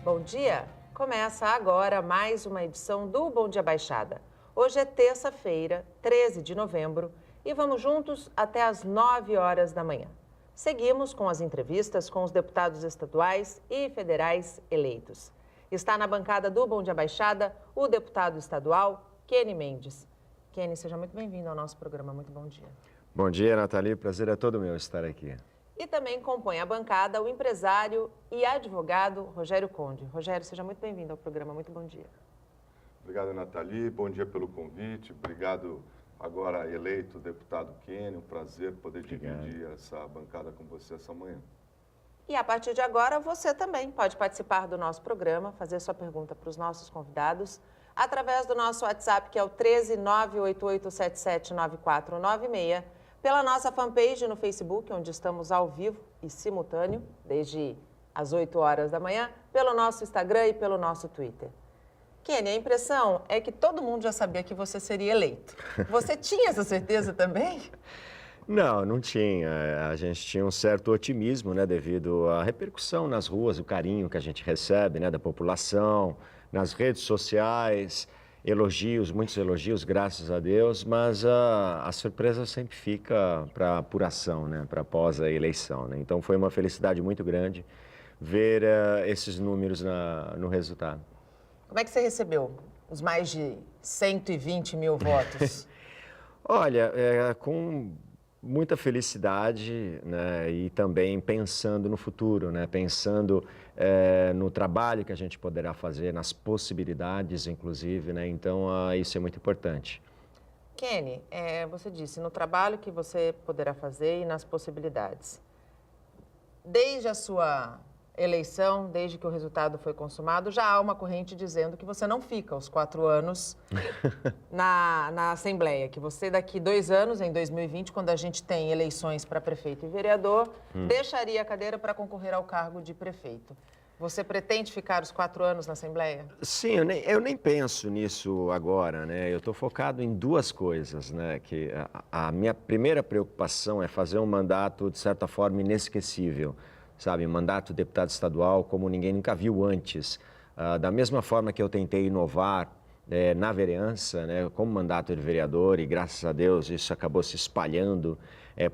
Bom dia! Começa agora mais uma edição do Bom Dia Baixada. Hoje é terça-feira, 13 de novembro, e vamos juntos até às 9 horas da manhã. Seguimos com as entrevistas com os deputados estaduais e federais eleitos. Está na bancada do Bom Dia Baixada o deputado estadual Kenny Mendes. Kenny, seja muito bem-vindo ao nosso programa. Muito bom dia. Bom dia, Nathalie. Prazer é todo meu estar aqui. E também compõe a bancada o empresário e advogado Rogério Conde. Rogério, seja muito bem-vindo ao programa. Muito bom dia. Obrigado, Nathalie. Bom dia pelo convite. Obrigado, agora eleito deputado Kenny. Um prazer poder dividir essa bancada com você essa manhã. E a partir de agora, você também pode participar do nosso programa, fazer sua pergunta para os nossos convidados, através do nosso WhatsApp, que é o 13988779496, pela nossa fanpage no Facebook, onde estamos ao vivo e simultâneo, desde as 8 horas da manhã, pelo nosso Instagram e pelo nosso Twitter. Kenny, a impressão é que todo mundo já sabia que você seria eleito. Você tinha essa certeza também? Não tinha. A gente tinha um certo otimismo, né, devido à repercussão nas ruas, o carinho que a gente recebe, né, da população, nas redes sociais, elogios, muitos elogios, graças a Deus, mas a surpresa sempre fica para apuração, né, para após a eleição, né? Então foi uma felicidade muito grande ver esses números no resultado. Como é que você recebeu os mais de 120 mil votos? Olha, com muita felicidade, né, e também pensando no futuro, né, pensando no trabalho que a gente poderá fazer, nas possibilidades, inclusive, né, então isso é muito importante. Kenny, você disse no trabalho que você poderá fazer e nas possibilidades. Desde a sua eleição, desde que o resultado foi consumado, já há uma corrente dizendo que você não fica os 4 anos na Assembleia, que você daqui 2 anos, em 2020, quando a gente tem eleições para prefeito e vereador, deixaria a cadeira para concorrer ao cargo de prefeito. Você pretende ficar os 4 anos na Assembleia? Sim, eu nem penso nisso agora, né? Eu estou focado em 2 coisas, né? Que a minha primeira preocupação é fazer um mandato, de certa forma, inesquecível. Sabe, mandato de deputado estadual como ninguém nunca viu antes. Da mesma forma que eu tentei inovar na vereança, né, como mandato de vereador, e graças a Deus isso acabou se espalhando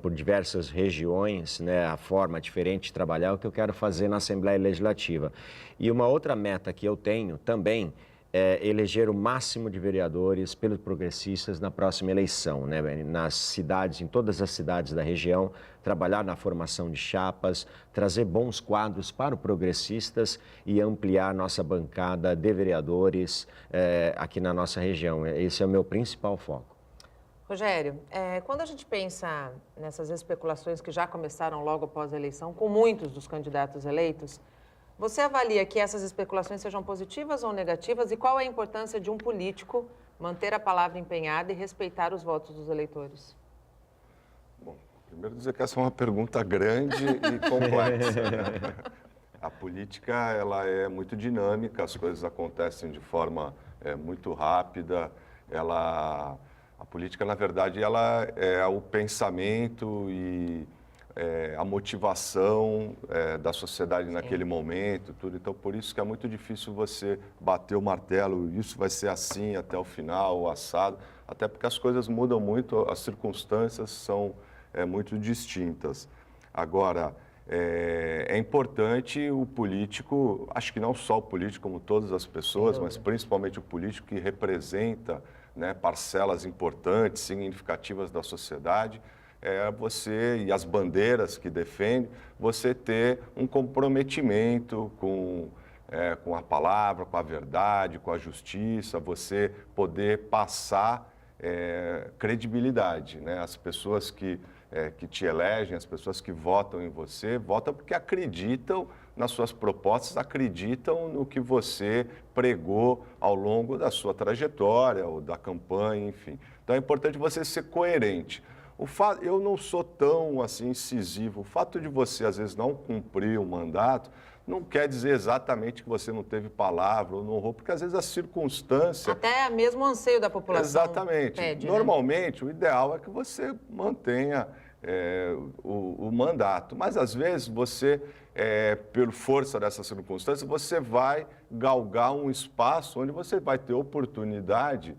por diversas regiões, né, a forma diferente de trabalhar, o que eu quero fazer na Assembleia Legislativa. E uma outra meta que eu tenho também é eleger o máximo de vereadores pelos progressistas na próxima eleição, né? Nas cidades, em todas as cidades da região, trabalhar na formação de chapas, trazer bons quadros para os progressistas e ampliar nossa bancada de vereadores aqui na nossa região. Esse é o meu principal foco. Rogério, quando a gente pensa nessas especulações que já começaram logo após a eleição, com muitos dos candidatos eleitos, você avalia que essas especulações sejam positivas ou negativas e qual é a importância de um político manter a palavra empenhada e respeitar os votos dos eleitores? Bom, primeiro dizer que essa é uma pergunta grande e complexa, né? A política, ela é muito dinâmica, as coisas acontecem de forma muito rápida. A política, na verdade, ela é o pensamento e a motivação da sociedade naquele momento, tudo. Então, por isso que é muito difícil você bater o martelo, isso vai ser assim até o final, o assado, até porque as coisas mudam muito, as circunstâncias são muito distintas. Agora, é importante o político, acho que não só o político, como todas as pessoas, mas principalmente o político que representa, né, parcelas importantes, significativas da sociedade, você e as bandeiras que defende, você ter um comprometimento com a palavra, com a verdade, com a justiça, você poder passar credibilidade, né? As pessoas que te elegem, as pessoas que votam em você, votam porque acreditam nas suas propostas, acreditam no que você pregou ao longo da sua trajetória ou da campanha, enfim. Então é importante você ser coerente. Eu não sou tão assim incisivo. O fato de você, às vezes, não cumprir o mandato não quer dizer exatamente que você não teve palavra ou não honrou, porque, às vezes, a circunstância... Até mesmo o anseio da população. Exatamente. Pede, normalmente, né? O ideal é que você mantenha o mandato. Mas, às vezes, você por força dessas circunstâncias, você vai galgar um espaço onde você vai ter oportunidade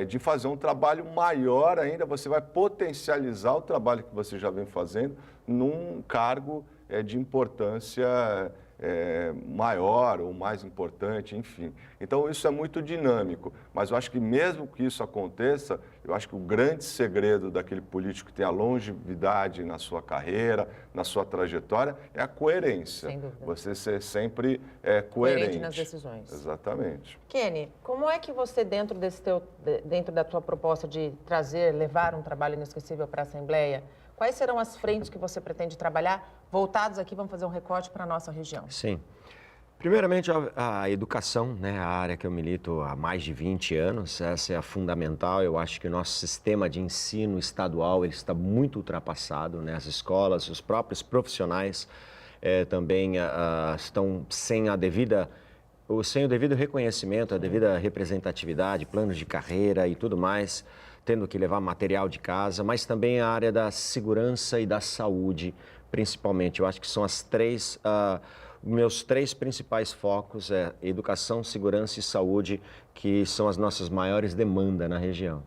de fazer um trabalho maior ainda, você vai potencializar o trabalho que você já vem fazendo num cargo de importância maior ou mais importante, enfim. Então, isso é muito dinâmico, mas eu acho que mesmo que isso aconteça, eu acho que o grande segredo daquele político que tem a longevidade na sua carreira, na sua trajetória, é a coerência. Sem dúvida. Você ser sempre coerente nas decisões. Exatamente. Kenny, como é que você, dentro da tua proposta de levar um trabalho inesquecível para a Assembleia, quais serão as frentes que você pretende trabalhar? Voltados aqui, vamos fazer um recorte para a nossa região. Sim. Primeiramente, a educação, né, a área que eu milito há mais de 20 anos, essa é a fundamental. Eu acho que o nosso sistema de ensino estadual ele está muito ultrapassado, né? As escolas, os próprios profissionais também estão sem o devido reconhecimento, a devida representatividade, planos de carreira e tudo mais, tendo que levar material de casa, mas também a área da segurança e da saúde, principalmente. Eu acho que são meus 3 principais focos, educação, segurança e saúde, que são as nossas maiores demandas na região.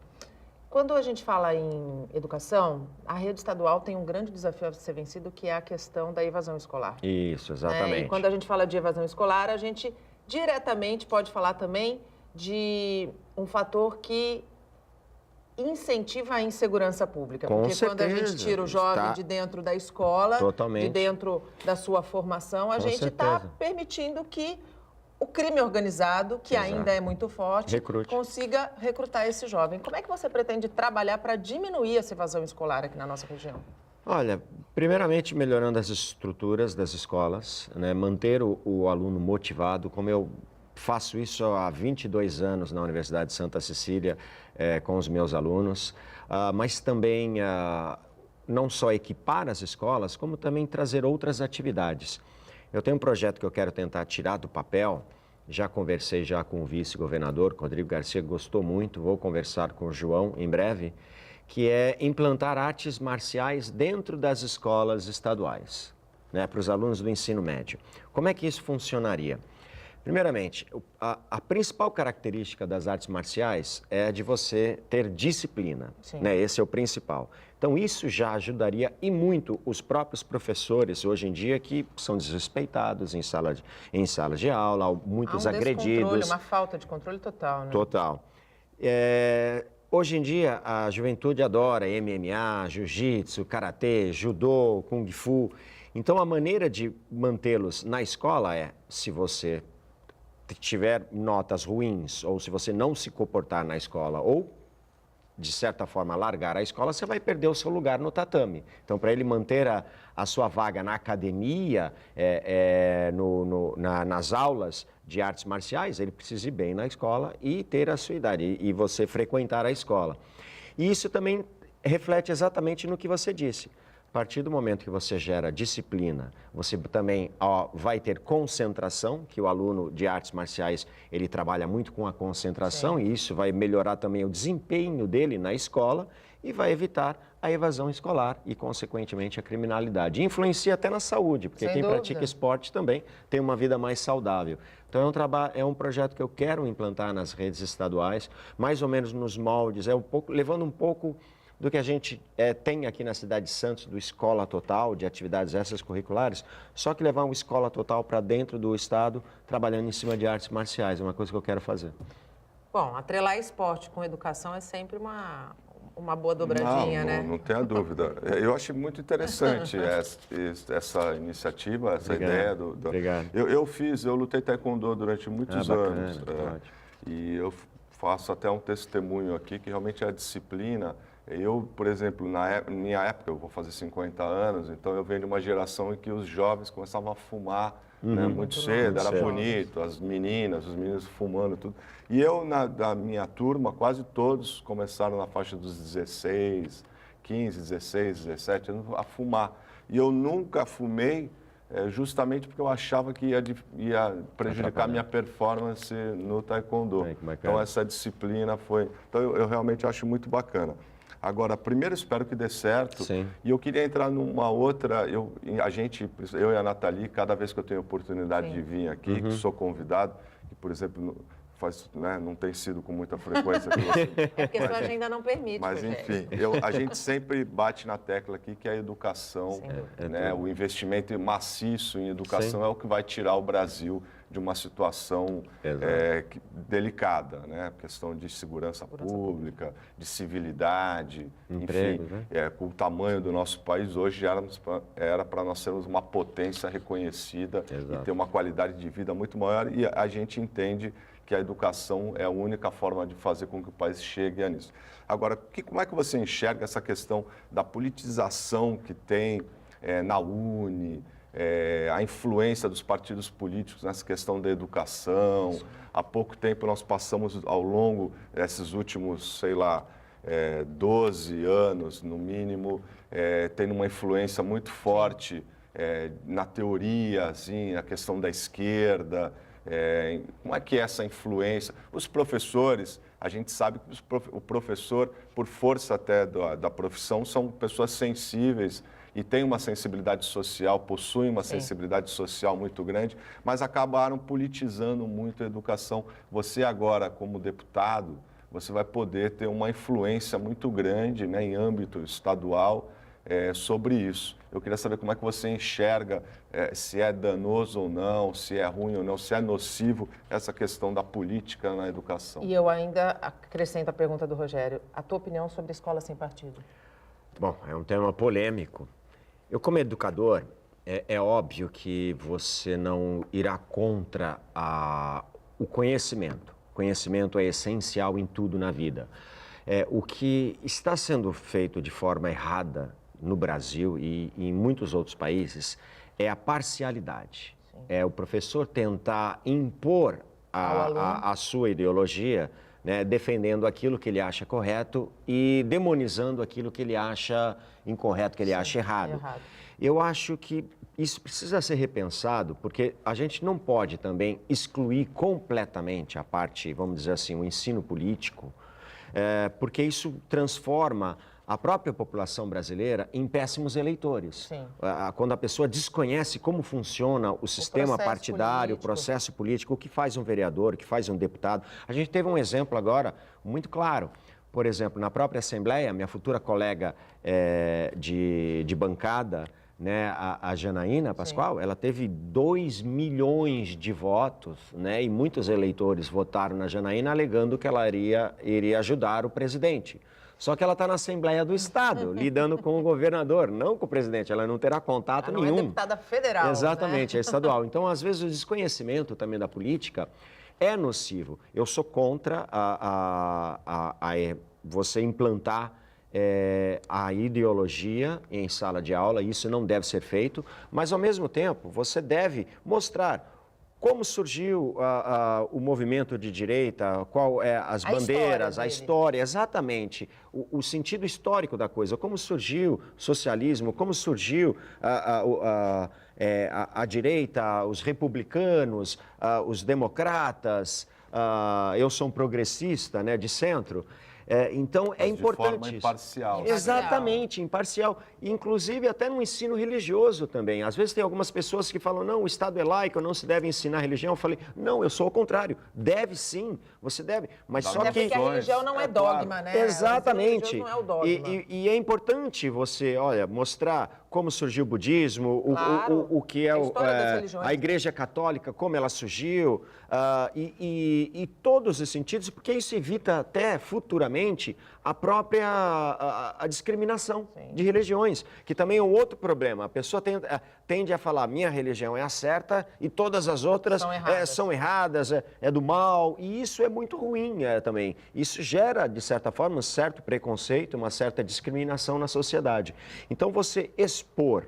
Quando a gente fala em educação, a rede estadual tem um grande desafio a ser vencido, que é a questão da evasão escolar. Isso, exatamente. E quando a gente fala de evasão escolar, a gente diretamente pode falar também de um fator que incentiva a insegurança pública. Com porque certeza. Quando a gente tira o jovem de dentro da escola, Totalmente. de dentro da sua formação, a gente está permitindo que o crime organizado, que ainda é muito forte, consiga recrutar esse jovem. Como é que você pretende trabalhar para diminuir essa evasão escolar aqui na nossa região? Olha, primeiramente melhorando as estruturas das escolas, né? Manter o aluno motivado, como eu faço isso há 22 anos na Universidade de Santa Cecília com os meus alunos, mas também não só equipar as escolas, como também trazer outras atividades. Eu tenho um projeto que eu quero tentar tirar do papel, já conversei com o vice-governador, Rodrigo Garcia, que gostou muito, vou conversar com o João em breve, que é implantar artes marciais dentro das escolas estaduais, né, para os alunos do ensino médio. Como é que isso funcionaria? Primeiramente, a principal característica das artes marciais é de você ter disciplina, né? Esse é o principal. Então, isso já ajudaria e muito os próprios professores, hoje em dia, que são desrespeitados em sala de aula, muitos agredidos. Uma falta de controle total, né? Total. Hoje em dia, a juventude adora MMA, jiu-jitsu, karatê, judô, kung fu. Então, a maneira de mantê-los na escola se você tiver notas ruins ou se você não se comportar na escola ou, de certa forma, largar a escola, você vai perder o seu lugar no tatame. Então, para ele manter a sua vaga na academia, nas aulas de artes marciais, ele precisa ir bem na escola e ter a sua idade, e você frequentar a escola. E isso também reflete exatamente no que você disse. A partir do momento que você gera disciplina, você também vai ter concentração, que o aluno de artes marciais, ele trabalha muito com a concentração, e isso vai melhorar também o desempenho dele na escola e vai evitar a evasão escolar e, consequentemente, a criminalidade. Influencia até na saúde, porque quem pratica esporte também tem uma vida mais saudável. Então, é um projeto que eu quero implantar nas redes estaduais, mais ou menos nos moldes, levando um pouco do que a gente tem aqui na cidade de Santos, do Escola Total, de atividades extracurriculares, só que levar uma Escola Total para dentro do estado, trabalhando em cima de artes marciais, é uma coisa que eu quero fazer. Bom, atrelar esporte com educação é sempre uma boa dobradinha, né? Não tenha dúvida. Eu acho muito interessante essa iniciativa, essa ideia do... Obrigado. Eu lutei taekwondo durante muitos anos. E eu faço até um testemunho aqui que realmente a disciplina... Eu, por exemplo, na minha época, eu vou fazer 50 anos, então eu venho de uma geração em que os jovens começavam a fumar muito cedo, era bonito, as meninas, os meninos fumando, tudo. E eu, da minha turma, quase todos começaram na faixa dos 16, 15, 16, 17 anos a fumar. E eu nunca fumei justamente porque eu achava que ia prejudicar a minha performance no taekwondo. Então, essa disciplina foi... Então, eu realmente acho muito bacana. Agora, primeiro espero que dê certo. Sim. E eu queria entrar numa outra, eu e a Nathalie, cada vez que eu tenho oportunidade de vir aqui, que sou convidado, que, por exemplo, não tem sido com muita frequência que você... É porque sua agenda não permite, Mas, enfim, a gente sempre bate na tecla aqui que a educação, o investimento maciço em educação é o que vai tirar o Brasil de uma situação delicada, né? Questão de segurança pública, de civilidade, emprego, enfim, com o tamanho do nosso país, hoje era para nós sermos uma potência reconhecida e ter uma qualidade de vida muito maior, e a gente entende que a educação é a única forma de fazer com que o país chegue a nisso. Agora, como é que você enxerga essa questão da politização que tem na UNE, a influência dos partidos políticos nessa questão da educação? Há pouco tempo nós passamos, ao longo desses últimos, 12 anos, no mínimo, tendo uma influência muito forte na teoria, assim, a questão da esquerda. Como é que é essa influência? Os professores, a gente sabe que o professor, por força até da profissão, são pessoas sensíveis e têm uma sensibilidade social, possuem uma sensibilidade social muito grande, mas acabaram politizando muito a educação. Você agora, como deputado, você vai poder ter uma influência muito grande, né, em âmbito estadual, sobre isso. Eu queria saber como é que você enxerga, se é danoso ou não, se é ruim ou não, se é nocivo essa questão da política na educação. E eu ainda acrescento a pergunta do Rogério. A tua opinião sobre escola sem partido? Bom, é um tema polêmico. Eu, como educador, é óbvio que você não irá contra o conhecimento. O conhecimento é essencial em tudo na vida. O que está sendo feito de forma errada no Brasil e em muitos outros países é a parcialidade. É o professor tentar impor a sua ideologia, né, defendendo aquilo que ele acha correto e demonizando aquilo que ele acha incorreto, que ele acha errado. Eu acho que isso precisa ser repensado, porque a gente não pode também excluir completamente a parte, vamos dizer assim, o ensino político, porque isso transforma a própria população brasileira em péssimos eleitores. Quando a pessoa desconhece como funciona o sistema partidário, o processo político, o que faz um vereador, o que faz um deputado. A gente teve um exemplo agora muito claro. Por exemplo, na própria Assembleia, minha futura colega de bancada, né, a Janaína Pascoal, ela teve 2 milhões de votos, né, e muitos eleitores votaram na Janaína alegando que ela iria ajudar o presidente. Só que ela está na Assembleia do Estado, lidando com o governador, não com o presidente. Ela não terá contato nenhum. Ela não é deputada federal. Exatamente, né? É estadual. Então, às vezes, o desconhecimento também da política é nocivo. Eu sou contra você implantar a ideologia em sala de aula. Isso não deve ser feito. Mas, ao mesmo tempo, você deve mostrar como surgiu o movimento de direita, qual é as bandeiras, a história, exatamente, o sentido histórico da coisa, como surgiu o socialismo, como surgiu a direita, os republicanos, os democratas, eu sou um progressista, né, de centro. Então, é importante. De forma imparcial. Exatamente, imparcial. Inclusive, até no ensino religioso também. Às vezes tem algumas pessoas que falam, não, o Estado é laico, não se deve ensinar religião. Eu falei, não, eu sou ao contrário. Deve sim, você deve. Mas só que... Porque a religião não é dogma, né? Exatamente. Não é o dogma. E é importante você, mostrar como surgiu o budismo, o que é a Igreja Católica, como ela surgiu, e todos os sentidos, porque isso evita até futuramente a própria a discriminação de religiões, que também é um outro problema. A pessoa tende a falar, minha religião é a certa e todas as outras são erradas, é do mal, e isso é muito ruim também. Isso gera, de certa forma, um certo preconceito, uma certa discriminação na sociedade. Então, você expor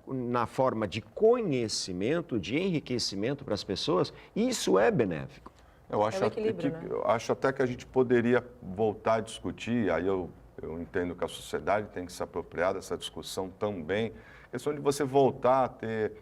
na forma de conhecimento, de enriquecimento para as pessoas, isso é benéfico. Eu acho até que a gente poderia voltar a discutir, aí eu entendo que a sociedade tem que se apropriar dessa discussão também, a questão de você voltar a ter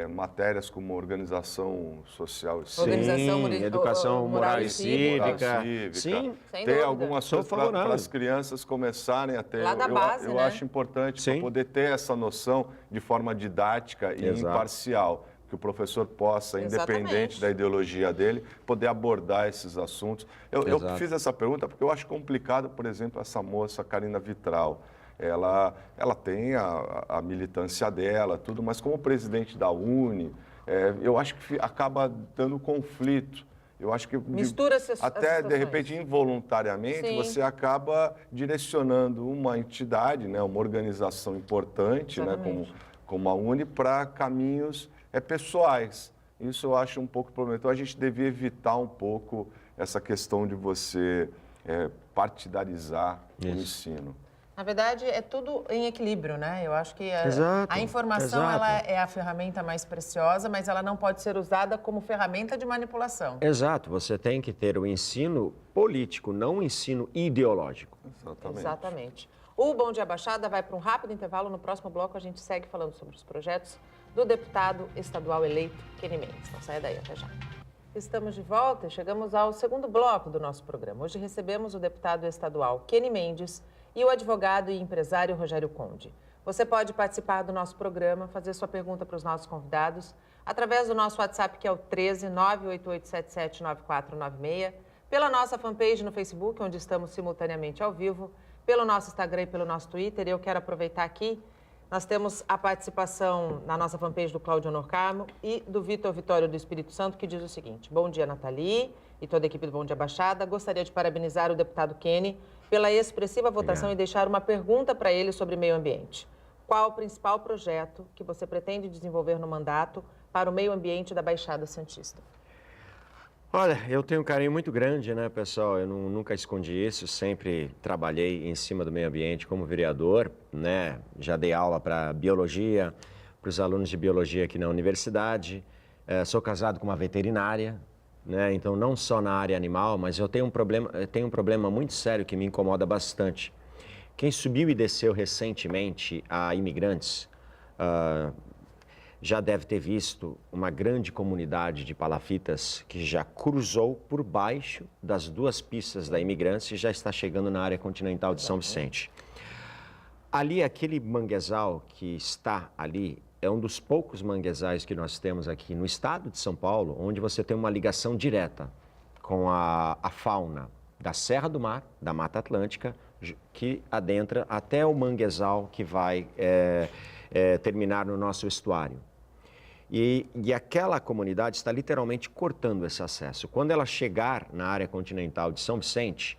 matérias como organização social e Organização Sim, educação moral e cívica. Sim, Sem ter dúvida. algumas Sou coisas para favorável. as crianças começarem a ter. Lá da base, eu né? acho importante para Sim. poder ter essa noção de forma didática e Exato. imparcial. Que o professor possa, Exatamente. independente da ideologia dele, poder abordar esses assuntos. Eu Exato. fiz essa pergunta porque eu acho complicado, por exemplo, essa moça, Karina Vitral. Ela tem a militância dela, tudo, mas como presidente da UNE, eu acho que acaba dando conflito. Eu acho que Mistura-se as até, de situações. repente, involuntariamente, Sim. você acaba direcionando uma entidade, né, uma organização importante, né, Exatamente. como a UNE, para caminhos pessoais. Isso eu acho um pouco problemático. Então, a gente devia evitar um pouco essa questão de você partidarizar o ensino. Na verdade, é tudo em equilíbrio, né? Eu acho que Exato, a informação exato. ela é a ferramenta mais preciosa, mas ela não pode ser usada como ferramenta de manipulação. Exato, você tem que ter o ensino político, não o ensino ideológico. Exatamente. Exatamente. O Bom Dia Baixada vai para um rápido intervalo. No próximo bloco, a gente segue falando sobre os projetos do deputado estadual eleito, Kenny Mendes. Não saia daí, até já. Estamos de volta e chegamos ao segundo bloco do nosso programa. Hoje recebemos o deputado estadual Kenny Mendes e o advogado e empresário Rogério Conde. Você pode participar do nosso programa, fazer sua pergunta para os nossos convidados, através do nosso WhatsApp, que é o 13 98877 9496, pela nossa fanpage no Facebook, onde estamos simultaneamente ao vivo, pelo nosso Instagram e pelo nosso Twitter. E eu quero aproveitar aqui, nós temos a participação na nossa fanpage do Cláudio Honor Carmo e do Vitor Vitório do Espírito Santo, que diz o seguinte: bom dia, Nathalie e toda a equipe do Bom Dia Baixada. Gostaria de parabenizar o deputado Kenny pela expressiva votação e deixar uma pergunta para ele sobre meio ambiente. Qual o principal projeto que você pretende desenvolver no mandato para o meio ambiente da Baixada Santista? Olha, eu tenho um carinho muito grande, né, pessoal? Eu nunca escondi isso, sempre trabalhei em cima do meio ambiente como vereador, né? Já dei aula para biologia, para os alunos de biologia aqui na universidade. Sou casado com uma veterinária, né? Então, não só na área animal, mas eu tenho um problema muito sério que me incomoda bastante. Quem subiu e desceu recentemente a Imigrantes já deve ter visto uma grande comunidade de palafitas que já cruzou por baixo das duas pistas da Imigrantes e já está chegando na área continental de São Vicente. Ali, aquele manguezal que está ali é um dos poucos manguezais que nós temos aqui no estado de São Paulo, onde você tem uma ligação direta com a fauna da Serra do Mar, da Mata Atlântica, que adentra até o manguezal que vai terminar no nosso estuário. E aquela comunidade está literalmente cortando esse acesso. Quando ela chegar na área continental de São Vicente,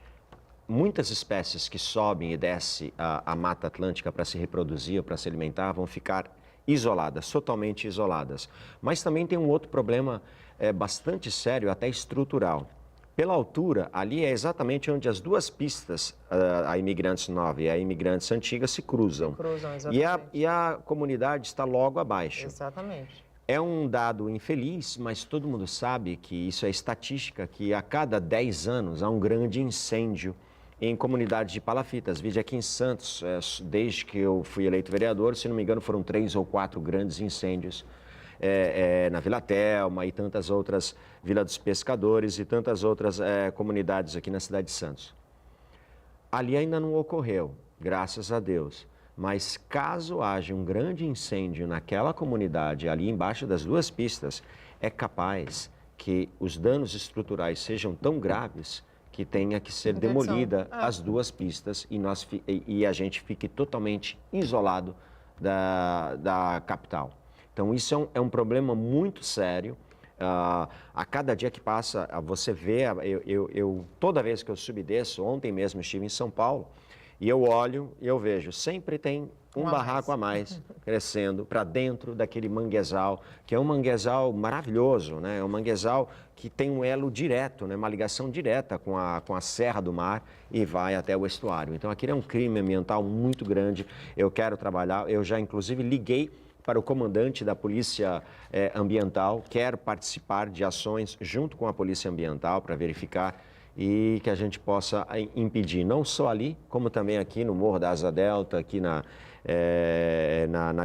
muitas espécies que sobem e descem a Mata Atlântica para se reproduzir ou para se alimentar vão ficar isoladas, totalmente isoladas. Mas também tem um outro problema bastante sério, até estrutural. Pela altura, ali é exatamente onde as duas pistas, a Imigrantes Nova e a Imigrantes Antiga, se cruzam. Exatamente. E a comunidade está logo abaixo. Exatamente. É um dado infeliz, mas todo mundo sabe que isso é estatística, que a cada 10 anos há um grande incêndio em comunidades de palafitas. Vide aqui em Santos, desde que eu fui eleito vereador, se não me engano, foram 3 ou 4 grandes incêndios na Vila Telma e tantas outras, Vila dos Pescadores e tantas outras comunidades aqui na cidade de Santos. Ali ainda não ocorreu, graças a Deus. Mas caso haja um grande incêndio naquela comunidade, ali embaixo das duas pistas, é capaz que os danos estruturais sejam tão graves que tenha que ser demolida as duas pistas e a gente fique totalmente isolado da capital. Então, isso é um problema muito sério. A cada dia que passa, você vê, toda vez que eu subo e desço, ontem mesmo estive em São Paulo, e eu olho e eu vejo, sempre tem um barraco a mais crescendo para dentro daquele manguezal, que é um manguezal maravilhoso, né? É um manguezal que tem um elo direto, né? Uma ligação direta com a Serra do Mar e vai até o estuário. Então, aquilo é um crime ambiental muito grande. Eu quero trabalhar, eu já inclusive liguei para o comandante da Polícia Ambiental, quero participar de ações junto com a Polícia Ambiental para verificar e que a gente possa impedir, não só ali, como também aqui no Morro da Asa Delta, aqui na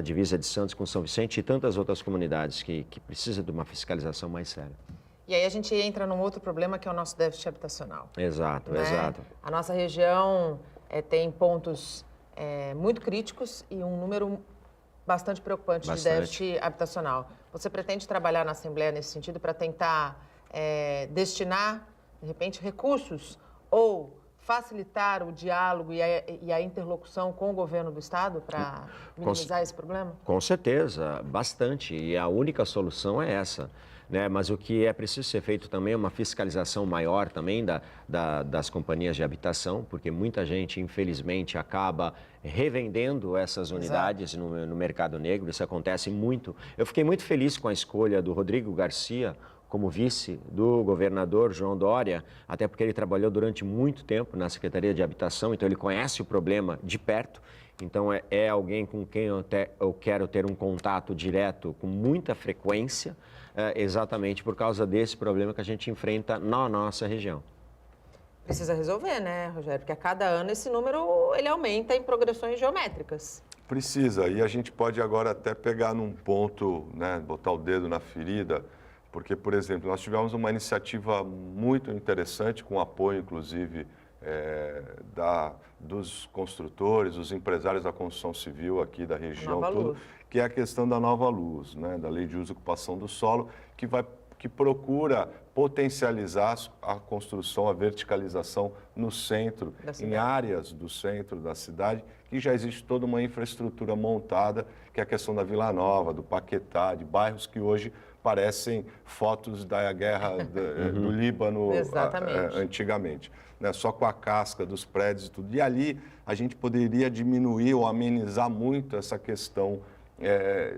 divisa de Santos com São Vicente e tantas outras comunidades que precisam de uma fiscalização mais séria. E aí a gente entra num outro problema que é o nosso déficit habitacional. Exato, né? exato. A nossa região tem pontos muito críticos e um número bastante preocupante de déficit habitacional. Você pretende trabalhar na Assembleia nesse sentido para tentar destinar, de repente, recursos ou facilitar o diálogo e a interlocução com o governo do Estado para minimizar esse problema? Com certeza, bastante. E a única solução é essa. Né? Mas o que é preciso ser feito também é uma fiscalização maior também das companhias de habitação, porque muita gente, infelizmente, acaba revendendo essas unidades no mercado negro. Isso acontece muito. Eu fiquei muito feliz com a escolha do Rodrigo Garcia como vice do governador João Dória, até porque ele trabalhou durante muito tempo na Secretaria de Habitação, então ele conhece o problema de perto. Então é alguém com quem eu quero ter um contato direto com muita frequência, exatamente por causa desse problema que a gente enfrenta na nossa região. Precisa resolver, né, Rogério? Porque a cada ano esse número ele aumenta em progressões geométricas. Precisa, e a gente pode agora até pegar num ponto, né, botar o dedo na ferida, porque, por exemplo, nós tivemos uma iniciativa muito interessante, com apoio, inclusive, dos construtores, dos empresários da construção civil aqui da região, tudo, que é a questão da nova luz, né, da Lei de Uso e Ocupação do Solo, que procura potencializar a construção, a verticalização no centro, em áreas do centro da cidade, que já existe toda uma infraestrutura montada, que é a questão da Vila Nova, do Paquetá, de bairros que hoje parecem fotos da guerra do Líbano antigamente, né? Só com a casca dos prédios e tudo. E ali a gente poderia diminuir ou amenizar muito essa questão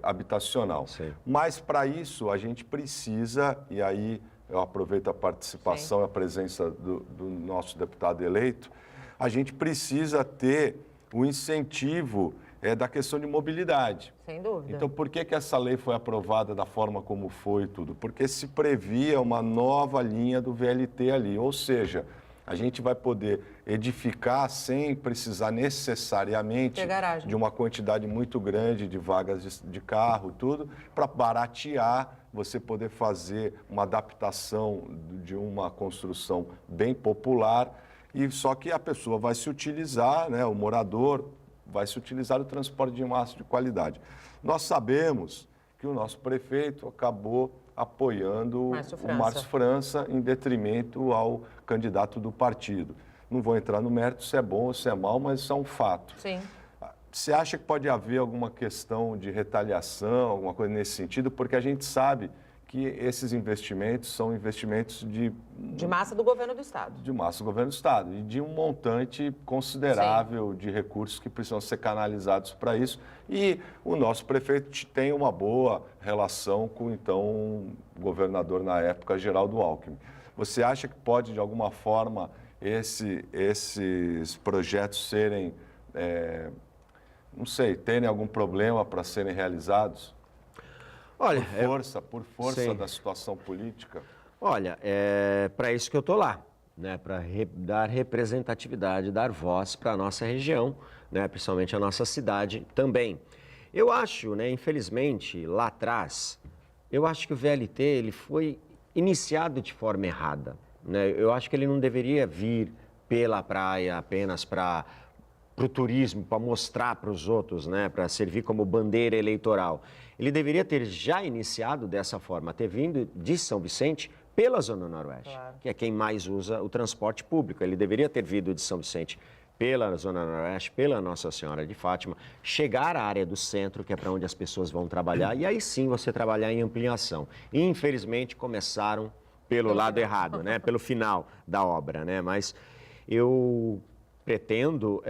habitacional. Sim. Mas para isso a gente precisa, e aí eu aproveito a participação e a presença do nosso deputado eleito, a gente precisa ter o incentivo da questão de mobilidade. Sem dúvida. Então, por que essa lei foi aprovada da forma como foi e tudo? Porque se previa uma nova linha do VLT ali, ou seja, a gente vai poder edificar sem precisar necessariamente de uma quantidade muito grande de vagas de carro, tudo, para baratear, você poder fazer uma adaptação de uma construção bem popular, e só que a pessoa vai se utilizar, né, o morador vai se utilizar o transporte de massa de qualidade. Nós sabemos que o nosso prefeito acabou apoiando o Márcio França em detrimento ao candidato do partido. Não vou entrar no mérito se é bom ou se é mal, mas isso é um fato. Sim. Você acha que pode haver alguma questão de retaliação, alguma coisa nesse sentido? Porque a gente sabe que esses investimentos são investimentos de massa do governo do Estado. De massa do governo do Estado e de um montante considerável de recursos que precisam ser canalizados para isso. E o nosso prefeito tem uma boa relação com, então, o governador na época, Geraldo Alckmin. Você acha que pode, de alguma forma, esses projetos serem, não sei, terem algum problema para serem realizados? Olha, por força da situação política? Olha, é para isso que eu estou lá, né? Para dar representatividade, dar voz para a nossa região, né? Principalmente a nossa cidade também. Eu acho, né, infelizmente, lá atrás, eu acho que o VLT ele foi iniciado de forma errada, né? Eu acho que ele não deveria vir pela praia apenas para o turismo, para mostrar para os outros, né, para servir como bandeira eleitoral. Ele deveria ter já iniciado dessa forma, ter vindo de São Vicente pela Zona Noroeste, claro, que é quem mais usa o transporte público. Ele deveria ter vindo de São Vicente pela Zona Noroeste, pela Nossa Senhora de Fátima, chegar à área do centro, que é para onde as pessoas vão trabalhar, e aí sim você trabalhar em ampliação. E, infelizmente, começaram pelo lado errado, né, pelo final da obra, né, mas eu pretendo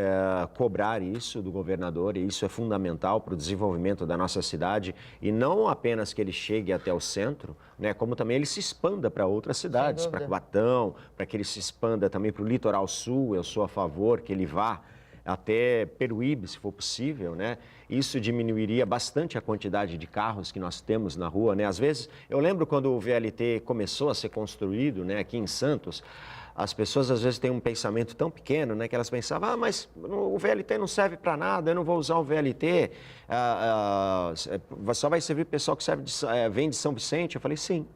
cobrar isso do governador, e isso é fundamental para o desenvolvimento da nossa cidade, e não apenas que ele chegue até o centro, né, como também ele se expanda para outras cidades, para Cubatão, para que ele se expanda também para o litoral sul. Eu sou a favor que ele vá até Peruíbe, se for possível, né? Isso diminuiria bastante a quantidade de carros que nós temos na rua, né? Às vezes, eu lembro quando o VLT começou a ser construído, né, aqui em Santos, as pessoas às vezes têm um pensamento tão pequeno, né, que elas pensavam, mas o VLT não serve para nada, eu não vou usar o VLT, só vai servir para o pessoal que vem de São Vicente. Eu falei, sim.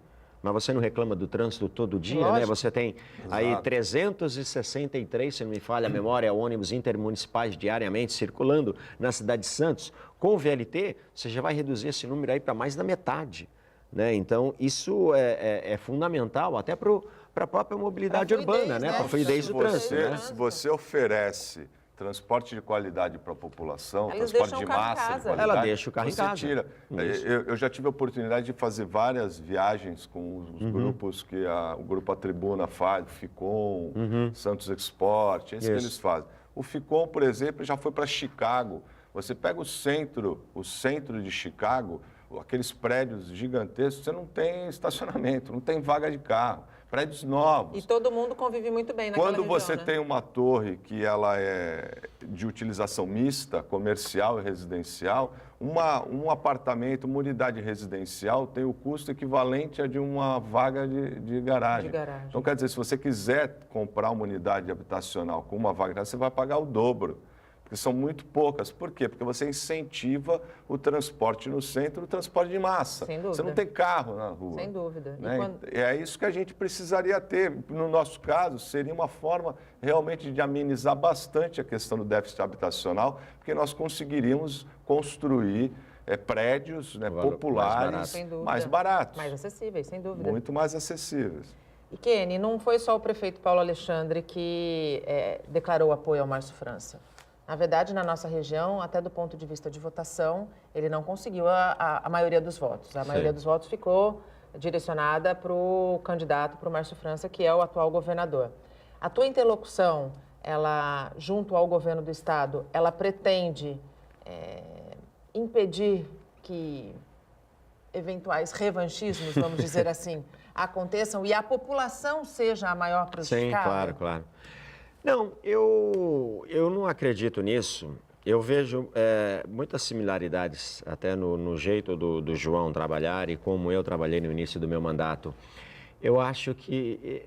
Mas você não reclama do trânsito todo dia, Lógico. né? Você tem aí 363, se não me falha a memória, ônibus intermunicipais diariamente circulando na cidade de Santos. Com o VLT, você já vai reduzir esse número aí para mais da metade, né? Então, isso é fundamental até para a própria mobilidade urbana, né? Para a fluidez do trânsito, né? Se você oferece transporte de qualidade para a população, Eles transporte deixam de o carro em massa de casa. qualidade, Ela deixa o carro em você casa. tira. Eu já tive a oportunidade de fazer várias viagens com os grupos que o Grupo A Tribuna faz, o Ficom, Santos Export, esse que eles fazem. O Ficom, por exemplo, já foi para Chicago. Você pega o centro de Chicago, aqueles prédios gigantescos, você não tem estacionamento, não tem vaga de carro. Prédios novos. E todo mundo convive muito bem naquela Quando região, você né? tem uma torre que ela é de utilização mista, comercial e residencial, um apartamento, uma unidade residencial tem o custo equivalente a de uma vaga de garagem. Então, quer dizer, se você quiser comprar uma unidade habitacional com uma vaga de garagem, você vai pagar o dobro. Porque são muito poucas. Por quê? Porque você incentiva o transporte no centro, o transporte de massa. Sem dúvida. Você não tem carro na rua. Sem dúvida. Né? É isso que a gente precisaria ter. No nosso caso, seria uma forma realmente de amenizar bastante a questão do déficit habitacional, porque nós conseguiríamos construir prédios, né, populares mais baratos. Mais acessíveis, sem dúvida. Muito mais acessíveis. E, Kenny, não foi só o prefeito Paulo Alexandre que declarou apoio ao Márcio França. Na verdade, na nossa região, até do ponto de vista de votação, ele não conseguiu a maioria dos votos. A maioria dos votos ficou direcionada para o candidato, para o Márcio França, que é o atual governador. A tua interlocução, ela, junto ao governo do estado, ela pretende impedir que eventuais revanchismos, vamos dizer assim, aconteçam e a população seja a maior prejudicada? Sim, claro, claro. Não, eu não acredito nisso. Eu vejo muitas similaridades até no jeito do João trabalhar e como eu trabalhei no início do meu mandato. Eu acho que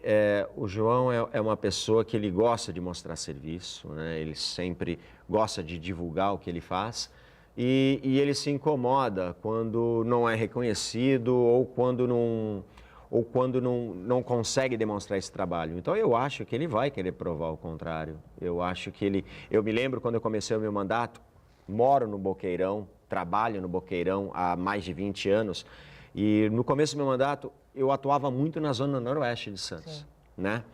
o João é uma pessoa que ele gosta de mostrar serviço, né? Ele sempre gosta de divulgar o que ele faz e ele se incomoda quando não é reconhecido ou quando não consegue demonstrar esse trabalho. Então, eu acho que ele vai querer provar o contrário. Eu acho que eu me lembro quando eu comecei o meu mandato, moro no Boqueirão, trabalho no Boqueirão há mais de 20 anos, e no começo do meu mandato, eu atuava muito na zona noroeste de Santos, né?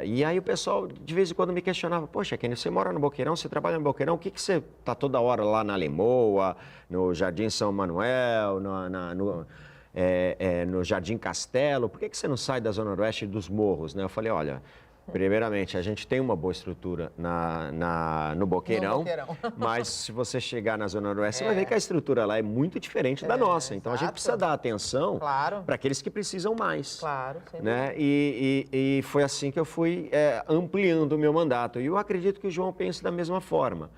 E aí o pessoal, de vez em quando, me questionava, poxa, Kenny, você mora no Boqueirão, você trabalha no Boqueirão, o que você está toda hora lá na Lemoa, no Jardim São Manuel, no Jardim Castelo, por que você não sai da Zona Noroeste dos morros, né? Eu falei, olha, primeiramente, a gente tem uma boa estrutura no Boqueirão, mas se você chegar na Zona Noroeste, você vai ver que a estrutura lá é muito diferente da nossa. Então, a gente precisa dar atenção para aqueles que precisam mais. Claro, sem né? E foi assim que eu fui ampliando o meu mandato. E eu acredito que o João pense da mesma forma,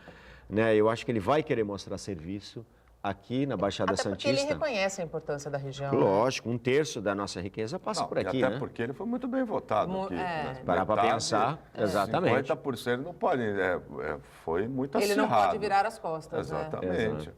né? Eu acho que ele vai querer mostrar serviço aqui na Baixada Santista. Até porque ele reconhece a importância da região. Lógico, 1/3 da nossa riqueza passa por aqui, até porque ele foi muito bem votado aqui. Parar para pensar, exatamente. 50% não pode, foi muito acirrado. Ele não pode virar as costas, Exatamente. né?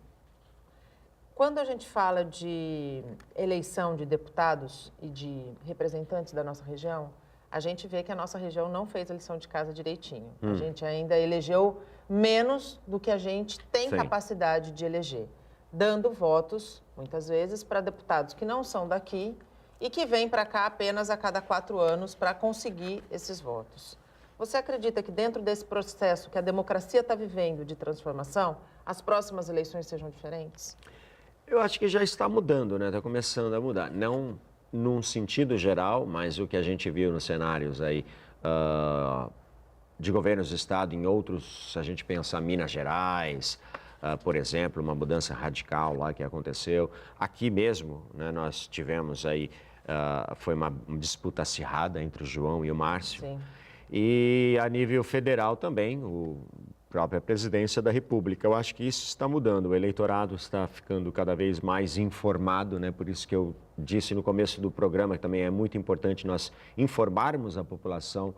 Quando a gente fala de eleição de deputados e de representantes da nossa região, a gente vê que a nossa região não fez a lição de casa direitinho. A gente ainda elegeu menos do que a gente tem capacidade de eleger, dando votos, muitas vezes, para deputados que não são daqui e que vêm para cá apenas a cada 4 anos para conseguir esses votos. Você acredita que dentro desse processo que a democracia está vivendo de transformação, as próximas eleições sejam diferentes? Eu acho que já está mudando, né? Está começando a mudar. Não num sentido geral, mas o que a gente viu nos cenários aí de governos do Estado, em outros, se a gente pensar Minas Gerais, por exemplo, uma mudança radical lá que aconteceu. Aqui mesmo, né, nós tivemos aí, foi uma disputa acirrada entre o João e o Márcio. Sim. E a nível federal também, o própria presidência da República. Eu acho que isso está mudando, o eleitorado está ficando cada vez mais informado, né? Por isso que eu disse no começo do programa que também é muito importante nós informarmos a população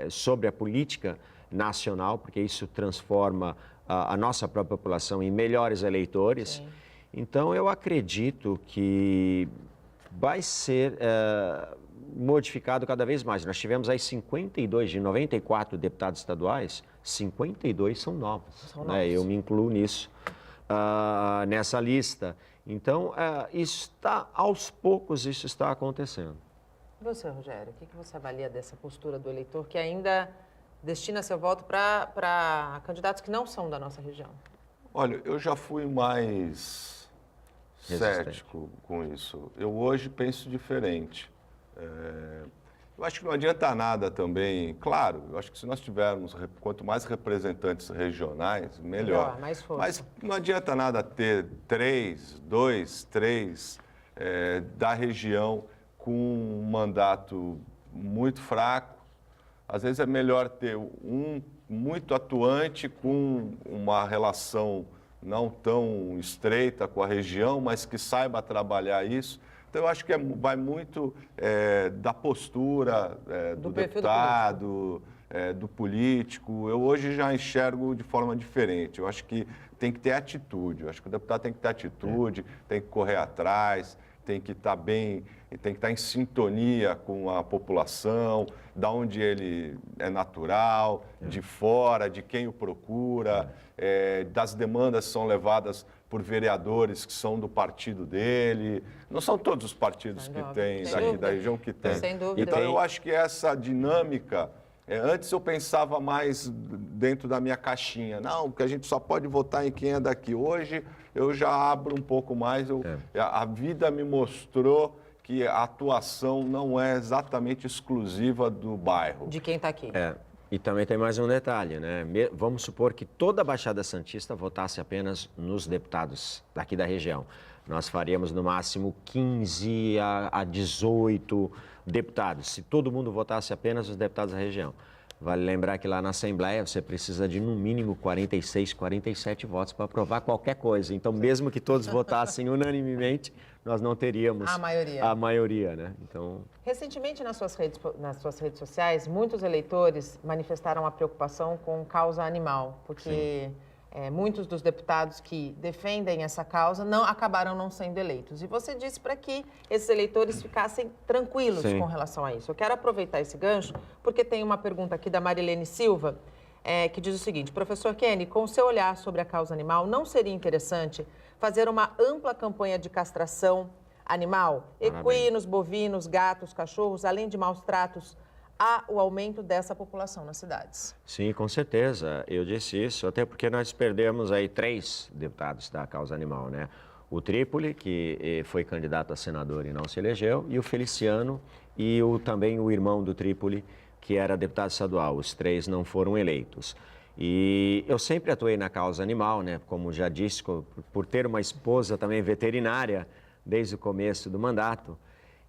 sobre a política nacional, porque isso transforma a nossa própria população em melhores eleitores. Sim. Então, eu acredito que vai ser modificado cada vez mais. Nós tivemos aí 52 de 94 deputados estaduais, 52 são novos. São né? novos. Eu me incluo nisso, nessa lista. Então, aos poucos isso está acontecendo. E você, Rogério, o que você avalia dessa postura do eleitor que ainda destina seu voto para candidatos que não são da nossa região? Olha, eu já fui mais cético com isso. Eu hoje penso diferente. Eu acho que não adianta nada também. Claro, eu acho que se nós tivermos, quanto mais representantes regionais, melhor. Mais força. Mas não adianta nada ter 2, 3 da região com um mandato muito fraco. Às vezes é melhor ter um muito atuante com uma relação não tão estreita com a região, mas que saiba trabalhar isso. Então, eu acho que vai muito da postura do deputado, do político. Eu hoje já enxergo de forma diferente. Eu acho que tem que ter atitude. Eu acho que o deputado tem que ter atitude, tem que correr atrás, tem que estar bem, tem que estar em sintonia com a população, da onde ele é natural, de fora, de quem o procura, das demandas que são levadas por vereadores que são do partido dele. Não são todos os partidos que tem daqui da região que tem. Sem dúvida. Então, eu acho que essa dinâmica... antes eu pensava mais dentro da minha caixinha. Não, porque a gente só pode votar em quem é daqui. Hoje eu já abro um pouco mais. A vida me mostrou que a atuação não é exatamente exclusiva do bairro. De quem está aqui. E também tem mais um detalhe, né? Vamos supor que toda a Baixada Santista votasse apenas nos deputados daqui da região. Nós faríamos no máximo 15 a 18 deputados, se todo mundo votasse apenas os deputados da região. Vale lembrar que lá na Assembleia você precisa de no mínimo 46, 47 votos para aprovar qualquer coisa. Então, mesmo que todos votassem unanimemente, nós não teríamos a maioria, né? Então... Recentemente, nas suas redes sociais, muitos eleitores manifestaram a preocupação com causa animal, porque muitos dos deputados que defendem essa causa acabaram não sendo eleitos. E você disse para que esses eleitores ficassem tranquilos com relação a isso. Eu quero aproveitar esse gancho, porque tem uma pergunta aqui da Marilene Silva, que diz o seguinte: professor Kenney, com o seu olhar sobre a causa animal, não seria interessante fazer uma ampla campanha de castração animal? Equinos, bovinos, gatos, cachorros, além de maus tratos, há o aumento dessa população nas cidades. Sim, com certeza. Eu disse isso, até porque nós perdemos aí 3 deputados da causa animal, né? O Trípoli, que foi candidato a senador e não se elegeu, e o Feliciano e também o irmão do Trípoli, que era deputado estadual. Os 3 não foram eleitos. E eu sempre atuei na causa animal, né? Como já disse, por ter uma esposa também veterinária desde o começo do mandato.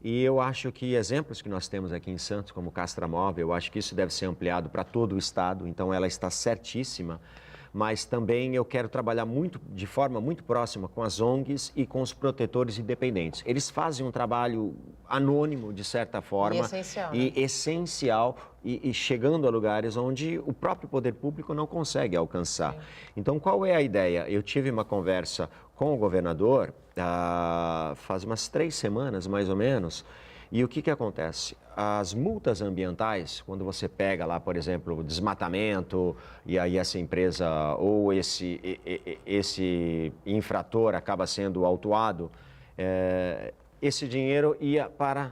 E eu acho que exemplos que nós temos aqui em Santos, como Castramóvel, eu acho que isso deve ser ampliado para todo o estado, então ela está certíssima. Mas também eu quero trabalhar de forma muito próxima com as ONGs e com os protetores independentes. Eles fazem um trabalho anônimo, de certa forma. Essencial, e chegando a lugares onde o próprio poder público não consegue alcançar. Sim. Então, qual é a ideia? Eu tive uma conversa com o governador faz umas 3 semanas, mais ou menos, e o que acontece? As multas ambientais, quando você pega lá, por exemplo, o desmatamento, e aí essa empresa ou esse infrator acaba sendo autuado, esse dinheiro ia para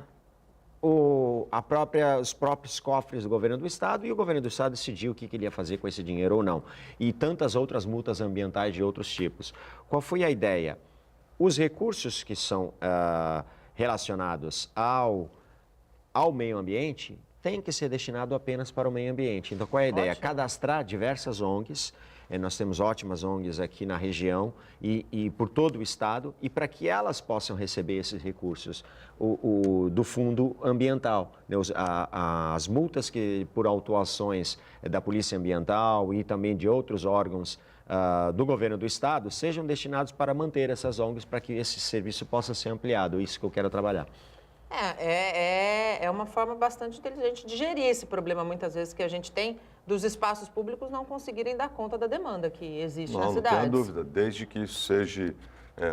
os próprios cofres do governo do estado, e o governo do estado decidiu o que ele ia fazer com esse dinheiro ou não. E tantas outras multas ambientais de outros tipos. Qual foi a ideia? Os recursos que são relacionados ao meio ambiente têm que ser destinados apenas para o meio ambiente. Então, qual é a ideia? Cadastrar diversas ONGs Nós temos ótimas ONGs aqui na região e por todo o estado, e para que elas possam receber esses recursos do fundo ambiental, né? As multas que por autuações da Polícia Ambiental e também de outros órgãos do governo do estado sejam destinados para manter essas ONGs, para que esse serviço possa ser ampliado. Isso que eu quero trabalhar. É uma forma bastante inteligente de gerir esse problema, muitas vezes, que a gente tem dos espaços públicos não conseguirem dar conta da demanda que existe nas cidades. Não tenho dúvida, desde que isso seja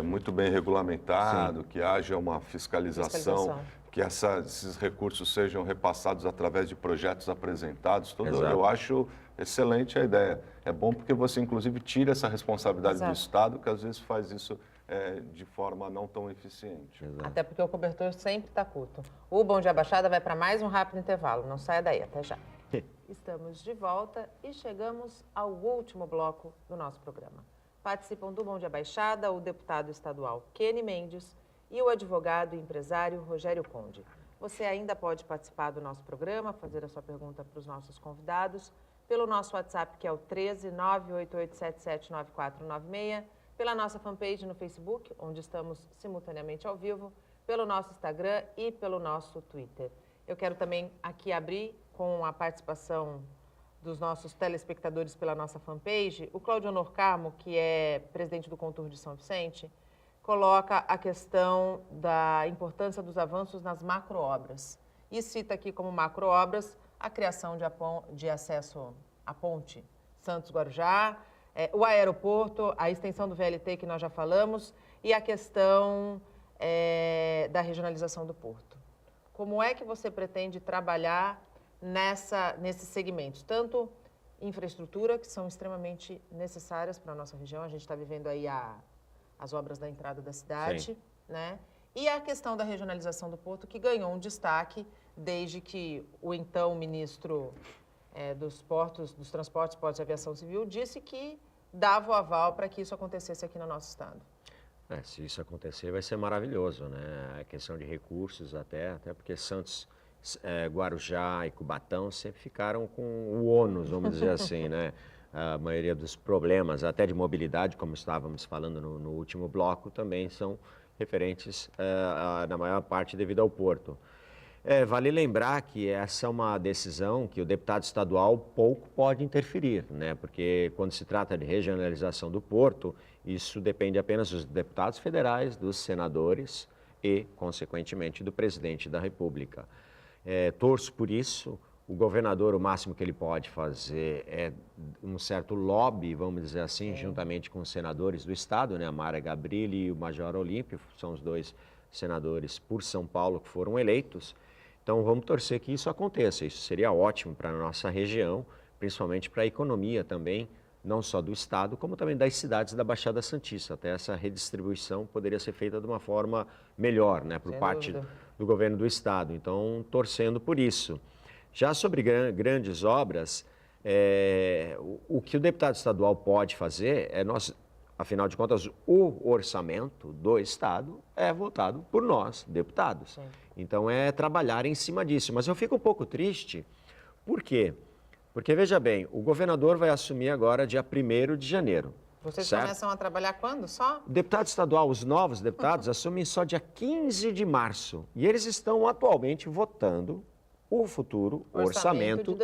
muito bem regulamentado, que haja uma fiscalização, que esses recursos sejam repassados através de projetos apresentados, eu acho excelente a ideia. É bom porque você, inclusive, tira essa responsabilidade do Estado, que às vezes faz isso de forma não tão eficiente. Até porque o cobertor sempre está curto. O Bom Dia Baixada vai para mais um rápido intervalo. Não saia daí, até já. Estamos de volta e chegamos ao último bloco do nosso programa. Participam do Bom Dia Baixada o deputado estadual Kenny Mendes e o advogado e empresário Rogério Conde. Você ainda pode participar do nosso programa, fazer a sua pergunta para os nossos convidados, pelo nosso WhatsApp, que é o 13 98877 9496, pela nossa fanpage no Facebook, onde estamos simultaneamente ao vivo, pelo nosso Instagram e pelo nosso Twitter. Eu quero também aqui abrir com a participação dos nossos telespectadores pela nossa fanpage. O Cláudio Honor Carmo, que é presidente do Contur de São Vicente, coloca a questão da importância dos avanços nas macroobras. E cita aqui como macroobras a criação de acesso à ponte Santos-Guarujá, o aeroporto, a extensão do VLT, que nós já falamos, e a questão da regionalização do porto. Como é que você pretende trabalhar nesses segmentos? Tanto infraestrutura, que são extremamente necessárias para a nossa região, a gente está vivendo aí as obras da entrada da cidade, né? E a questão da regionalização do porto, que ganhou um destaque desde que o então ministro dos Transportes, Portos e Aviação Civil disse que dava o aval para que isso acontecesse aqui no nosso estado. Se isso acontecer, vai ser maravilhoso, né? A questão de recursos até porque Santos, Guarujá e Cubatão sempre ficaram com o ônus, vamos dizer assim, né? A maioria dos problemas, até de mobilidade, como estávamos falando no último bloco, também são referentes, na maior parte, devido ao porto. Vale lembrar que essa é uma decisão que o deputado estadual pouco pode interferir, né? Porque quando se trata de regionalização do porto, isso depende apenas dos deputados federais, dos senadores e, consequentemente, do presidente da República. Torço por isso. O governador, o máximo que ele pode fazer é um certo lobby, vamos dizer assim, juntamente com os senadores do estado, né? A Mara Gabrilli e o Major Olímpio, são os dois senadores por São Paulo que foram eleitos. Então, vamos torcer que isso aconteça. Isso seria ótimo para a nossa região, principalmente para a economia também, não só do estado, como também das cidades da Baixada Santista. Até essa redistribuição poderia ser feita de uma forma melhor, né? Por parte do governo do estado. Então, torcendo por isso. Já sobre grandes obras, o que o deputado estadual pode fazer afinal de contas, o orçamento do estado é votado por nós, deputados. Sim. Então, é trabalhar em cima disso. Mas eu fico um pouco triste, por quê? Porque, veja bem, o governador vai assumir agora dia 1º de janeiro. Vocês certo? Começam a trabalhar quando só? O deputado estadual, os novos deputados, assumem só dia 15 de março. E eles estão atualmente votando o futuro orçamento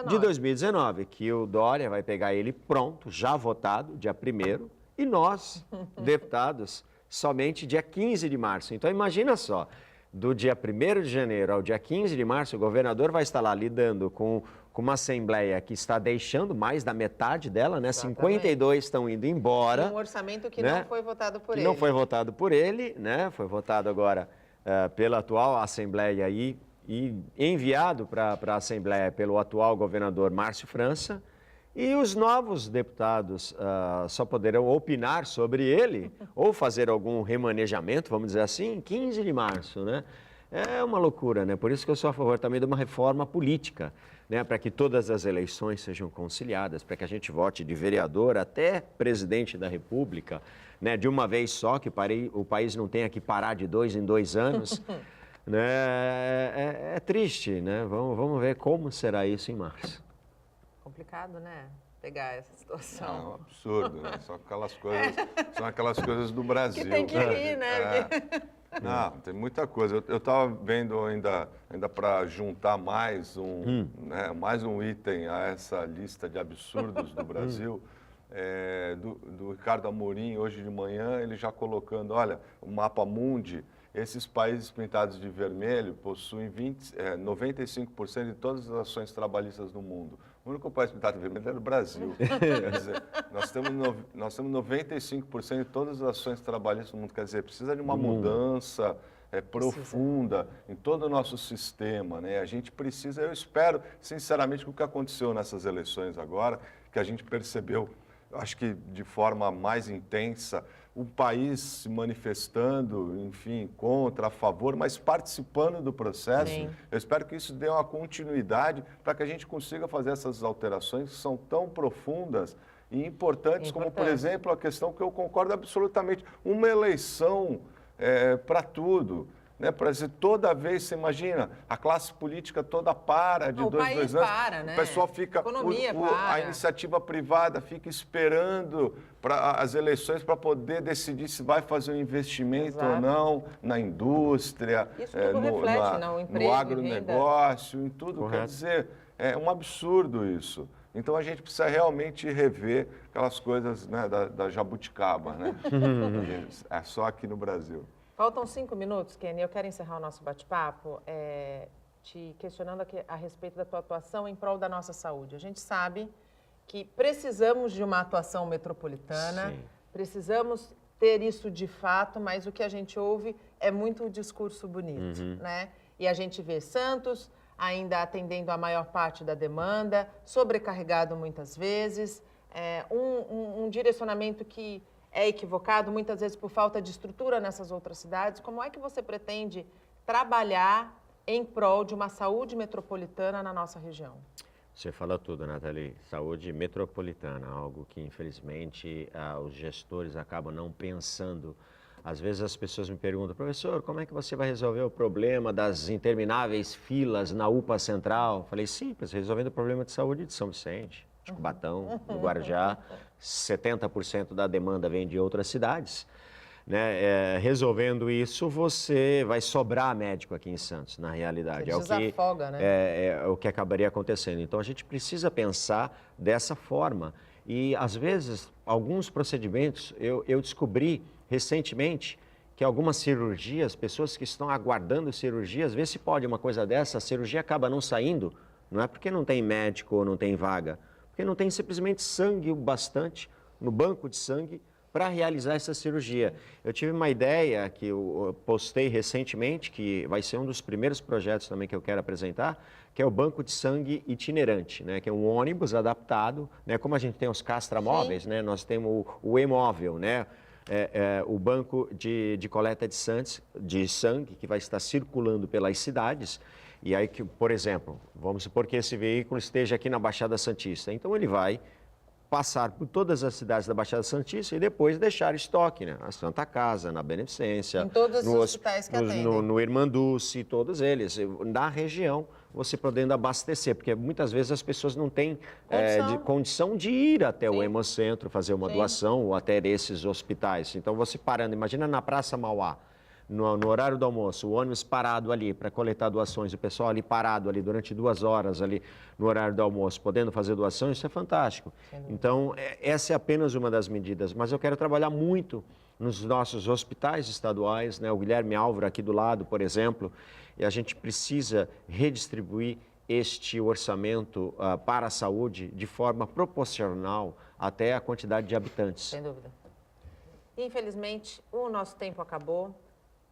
de 2019, que o Dória vai pegar ele pronto, já votado, dia 1º, e nós, deputados, somente dia 15 de março. Então, imagina só, do dia 1º de janeiro ao dia 15 de março, o governador vai estar lá lidando com uma Assembleia que está deixando mais da metade dela, né? Exatamente. 52 estão indo embora. E um orçamento que não foi votado por ele. Não foi votado por ele, né? Foi votado agora pela atual Assembleia e enviado para a Assembleia pelo atual governador Márcio França. E os novos deputados só poderão opinar sobre ele ou fazer algum remanejamento, vamos dizer assim, em 15 de março, né? É uma loucura, né? Por isso que eu sou a favor também de uma reforma política, né? Para que todas as eleições sejam conciliadas, para que a gente vote de vereador até presidente da República, né? De uma vez só, que o país não tenha que parar de 2 em 2 anos. Né? É triste, né? Vamos ver como será isso em março. Complicado, né? pegar essa É situação. um absurdo, né? São aquelas coisas do Brasil. Que tem que rir, né? Não, tem muita coisa. Eu estava vendo ainda para juntar mais mais um item a essa lista de absurdos do Brasil, do Ricardo Amorim, hoje de manhã, ele já colocando, olha, o mapa mundi, esses países pintados de vermelho possuem 95% de todas as ações trabalhistas do mundo. O único país pintado de vermelho é o Brasil. Quer dizer, nós temos 95% de todas as ações trabalhistas do mundo. Quer dizer, precisa de uma mudança profunda em todo o nosso sistema, né? A gente precisa, eu espero, sinceramente, que o que aconteceu nessas eleições agora, que a gente percebeu, acho que de forma mais intensa, o país se manifestando, enfim, contra, a favor, mas participando do processo. Sim. Eu espero que isso dê uma continuidade para que a gente consiga fazer essas alterações que são tão profundas e importantes, como, por exemplo, a questão que eu concordo absolutamente, uma eleição para tudo. Né? Por exemplo, toda vez, você imagina, a classe política toda para de 2 anos. Para, né? O pessoal fica. A iniciativa privada fica esperando as eleições para poder decidir se vai fazer um investimento ou não na indústria, isso tudo reflete no emprego, no agronegócio, em tudo. Correto. Quer dizer, é um absurdo isso. Então a gente precisa realmente rever aquelas coisas, né, da jabuticaba, né? É só aqui no Brasil. Faltam 5 minutos, Kenny. Eu quero encerrar o nosso bate-papo te questionando aqui a respeito da tua atuação em prol da nossa saúde. A gente sabe que precisamos de uma atuação metropolitana, Sim. precisamos ter isso de fato, mas o que a gente ouve é muito o discurso bonito, né? E a gente vê Santos ainda atendendo a maior parte da demanda, sobrecarregado muitas vezes, um direcionamento que é equivocado, muitas vezes por falta de estrutura nessas outras cidades. Como é que você pretende trabalhar em prol de uma saúde metropolitana na nossa região? Você falou tudo, Nathalie. Saúde metropolitana, algo que, infelizmente, os gestores acabam não pensando. Às vezes as pessoas me perguntam, professor, como é que você vai resolver o problema das intermináveis filas na UPA Central? Eu falei, simples, resolvendo o problema de saúde de São Vicente, de Cubatão, do Guarujá. 70% da demanda vem de outras cidades. Né? Resolvendo isso, você vai sobrar médico aqui em Santos, na realidade. Desafoga, né? É o que acabaria acontecendo. Então, a gente precisa pensar dessa forma. E, às vezes, alguns procedimentos, eu descobri recentemente que algumas cirurgias, pessoas que estão aguardando cirurgias, vê se pode uma coisa dessa, a cirurgia acaba não saindo, não é porque não tem médico ou não tem vaga, porque não tem simplesmente sangue o bastante no banco de sangue para realizar essa cirurgia. Eu tive uma ideia que eu postei recentemente, que vai ser um dos primeiros projetos também que eu quero apresentar, que é o banco de sangue itinerante, né? Que é um ônibus adaptado, né? Como a gente tem os castramóveis, né? Nós temos o e-móvel, né? O banco de coleta de sangue, que vai estar circulando pelas cidades. E aí, por exemplo, vamos supor que esse veículo esteja aqui na Baixada Santista. Então, ele vai passar por todas as cidades da Baixada Santista e depois deixar estoque, né? Na Santa Casa, na Beneficência. Em todos os hospitais que atendem. No Irmanduce, todos eles. Na região, você podendo abastecer, porque muitas vezes as pessoas não têm condição de ir até o Hemocentro, fazer uma doação ou até esses hospitais. Então, você parando, imagina na Praça Mauá, no horário do almoço, o ônibus parado ali para coletar doações, o pessoal ali parado ali durante 2 horas ali no horário do almoço, podendo fazer doações, isso é fantástico. Então, essa é apenas uma das medidas, mas eu quero trabalhar muito nos nossos hospitais estaduais, né? O Guilherme Álvaro aqui do lado, por exemplo, e a gente precisa redistribuir este orçamento para a saúde de forma proporcional até a quantidade de habitantes. Sem dúvida. Infelizmente, o nosso tempo acabou.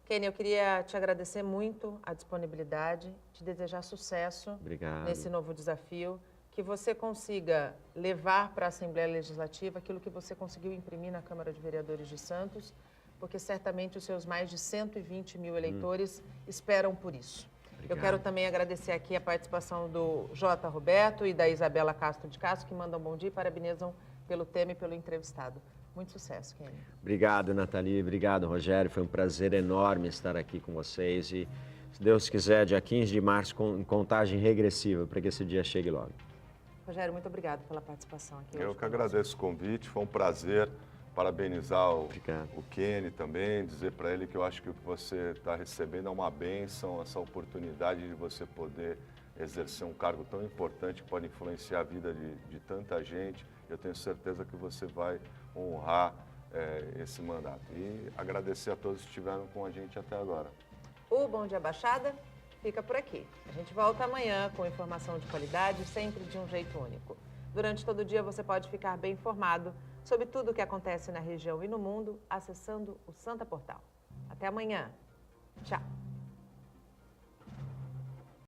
Kenny, eu queria te agradecer muito a disponibilidade, te desejar sucesso nesse novo desafio, que você consiga levar para a Assembleia Legislativa aquilo que você conseguiu imprimir na Câmara de Vereadores de Santos, porque certamente os seus mais de 120 mil eleitores esperam por isso. Obrigado. Eu quero também agradecer aqui a participação do J. Roberto e da Isabela Castro de Castro, que mandam bom dia e parabenizam pelo tema e pelo entrevistado. Muito sucesso, Kenny. Obrigado, Nathalie. Obrigado, Rogério. Foi um prazer enorme estar aqui com vocês. E, se Deus quiser, dia 15 de março, contagem regressiva para que esse dia chegue logo. Rogério, muito obrigado pela participação aqui hoje. Eu que agradeço o convite, foi um prazer. Parabenizar o Kenny também, dizer para ele que eu acho que o que você está recebendo é uma bênção, essa oportunidade de você poder exercer um cargo tão importante que pode influenciar a vida de tanta gente. Eu tenho certeza que você vai honrar esse mandato. E agradecer a todos que estiveram com a gente até agora. O Bom Dia Baixada fica por aqui. A gente volta amanhã com informação de qualidade, sempre de um jeito único. Durante todo o dia você pode ficar bem informado sobre tudo o que acontece na região e no mundo acessando o Santa Portal. Até amanhã. Tchau.